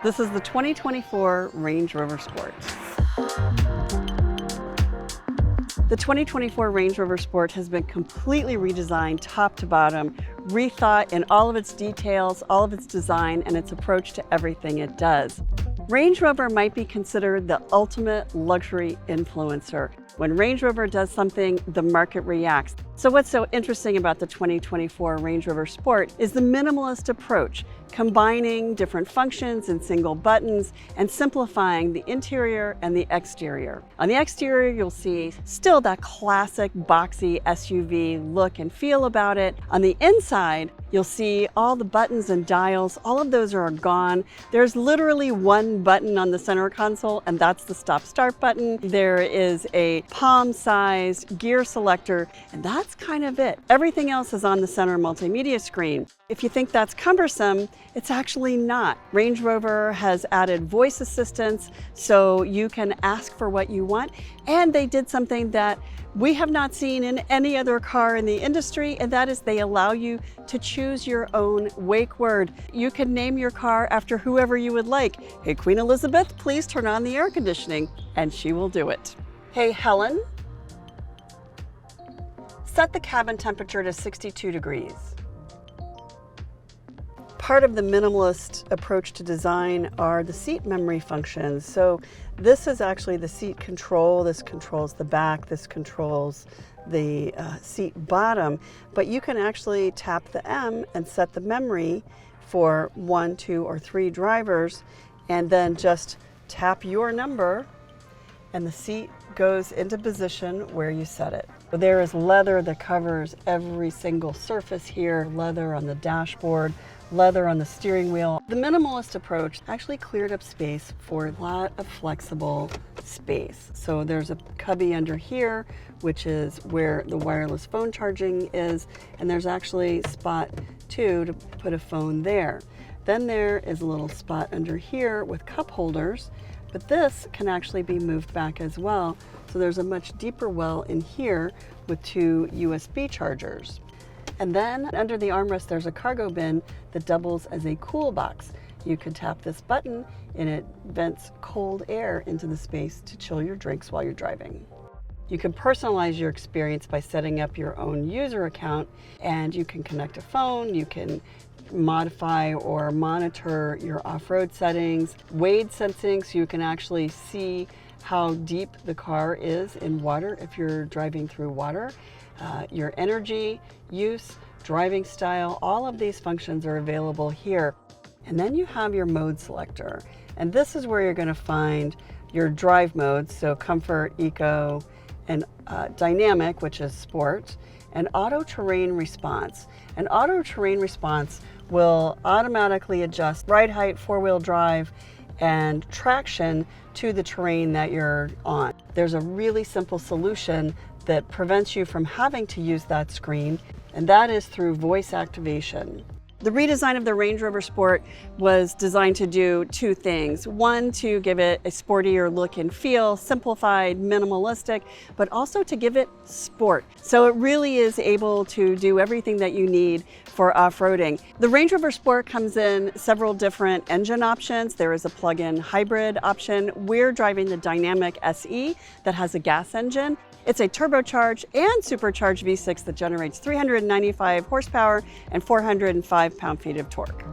This is the 2024 Range Rover Sport. The 2024 Range Rover Sport has been completely redesigned top to bottom, rethought in all of its details, all of its design, and its approach to everything it does. Range Rover might be considered the ultimate luxury influencer. When Range Rover does something, the market reacts. So what's so interesting about the 2024 Range Rover Sport is the minimalist approach, combining different functions in single buttons and simplifying the interior and the exterior. On the exterior, you'll see still that classic boxy SUV look and feel about it. On the inside, you'll see all the buttons and dials, all of those are gone. There's literally one button on the center console, and that's the stop-start button. There is a palm-sized gear selector, and that's kind of it. Everything else is on the center multimedia screen. If you think that's cumbersome, it's actually not. Range Rover has added voice assistance so you can ask for what you want, and they did something that we have not seen in any other car in the industry, and that is they allow you to choose your own wake word. You can name your car after whoever you would like. Hey, Queen Elizabeth, please turn on the air conditioning, and she will do it. Hey, Helen, set the cabin temperature to 62 degrees. Part of the minimalist approach to design are the seat memory functions. So this is actually the seat control. This controls the back. This controls the seat bottom. But you can actually tap the M and set the memory for 1, 2, or 3 drivers, and then just tap your number, and the seat goes into position where you set it. There is leather that covers every single surface here, leather on the dashboard, leather on the steering wheel. The minimalist approach actually cleared up space for a lot of flexible space. So there's a cubby under here, which is where the wireless phone charging is, and there's actually spot 2 to put a phone there. Then there is a little spot under here with cup holders, but this can actually be moved back as well. So there's a much deeper well in here with 2 USB chargers. And then under the armrest, there's a cargo bin that doubles as a cool box. You can tap this button and it vents cold air into the space to chill your drinks while you're driving. You can personalize your experience by setting up your own user account, and you can connect a phone, you can modify or monitor your off-road settings, wade sensing, so you can actually see how deep the car is in water if you're driving through water. Your energy use, driving style, all of these functions are available here. And then you have your mode selector. And this is where you're going to find your drive modes, so comfort, eco, and dynamic, which is sport, and auto terrain response. And auto terrain response will automatically adjust ride height, 4-wheel drive, and traction to the terrain that you're on. There's a really simple solution that prevents you from having to use that screen, and that is through voice activation. The redesign of the Range Rover Sport was designed to do 2 things. One, to give it a sportier look and feel, simplified, minimalistic, but also to give it sport. So it really is able to do everything that you need for off-roading. The Range Rover Sport comes in several different engine options. There is a plug-in hybrid option. We're driving the Dynamic SE that has a gas engine. It's a turbocharged and supercharged V6 that generates 395 horsepower and 405 pound-feet of torque.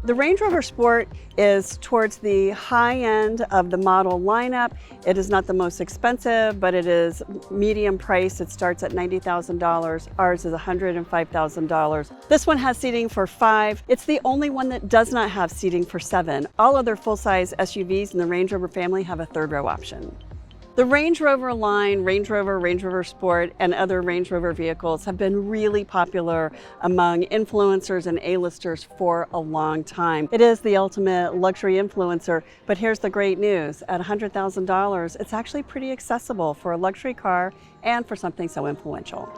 The Range Rover Sport is towards the high end of the model lineup. It is not the most expensive, but it is medium price. It starts at $90,000. Ours is $105,000. This one has seating for 5. It's the only one that does not have seating for 7. All other full-size SUVs in the Range Rover family have a 3rd row option. The Range Rover line, Range Rover Sport, and other Range Rover vehicles have been really popular among influencers and A-listers for a long time. It is the ultimate luxury influencer, but here's the great news. At $100,000, it's actually pretty accessible for a luxury car and for something so influential.